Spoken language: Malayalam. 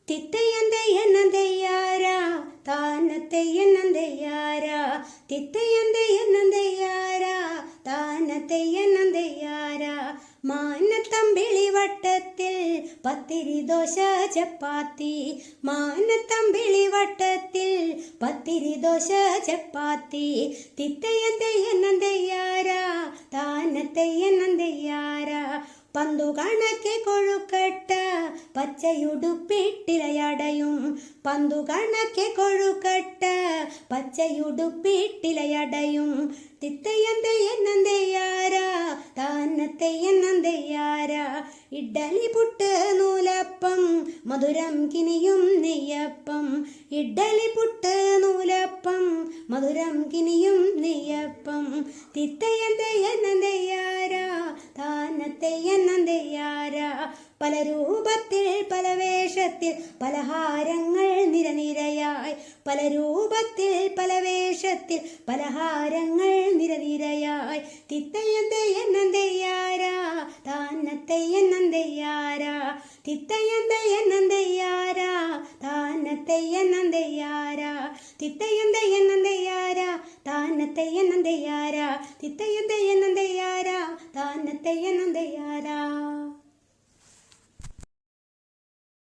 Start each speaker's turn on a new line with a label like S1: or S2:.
S1: തിത്തയന്തയ്യനന്തയ്യാര താനത്തയ്യനന്തയ്യാര തിത്തയന്തയ്യനന്തയ്യാര താനത്തയ്യനന്തയ്യാര മാനത്തമ്പിളി വട്ടത്തിൽ പത്തിരി ദോശ ചപ്പാത്തി മാനത്തമ്പിളി വട്ടത്തിൽ പത്തിരി ദോശ ചപ്പാത്തി തിത്തയന്തയ്യനന്തയ്യാര താനത്തയ്യനന്തയ്യാര പന്തു കണക്കെ കൊഴുക്കട്ട പച്ചയുടുപ്പിട്ടിലയടയും പന്തു കണക്കെ കൊഴുക്കട്ട പച്ചയുടുപ്പിട്ടിലയടയും തിത്തയന്തയ്യനന്തയ്യാര താനത്തയ്യനന്തയ്യാര ഇഡ്ഡലി പുട്ട് നൂലപ്പം മധുരം കിനിയും നെയ്യപ്പം ഇഡ്ഡലി പുട്ട് നൂലപ്പം മധുരം കിനിയും നെയ്യപ്പം തിത്തയന്തയ്യനന്തയ്യാര താനത്തയ്യനന്തയ്യാര പല രൂപത്തിൽ പല വേഷത്തിൽ പലഹാരങ്ങൾ നിരനിരയായി പല രൂപത്തിൽ പല വേഷത്തിൽ പലഹാരങ്ങൾ നിരനിരയായി തിത്തയന്തയ്യനന്തയ്യാര താനത്തയ്യനന്തയ്യാര തിത്തയന്തയ്യനന്തയ്യാര താനത്തയ്യനന്തയ്യാര തിത്തയന്തയ്യനന്തയ്യാര താനത്തയ്യനന്തയ്യാര തിത്തയന്തയ്യനന്തയ്യാര താനത്തയ്യനന്തയ്യാര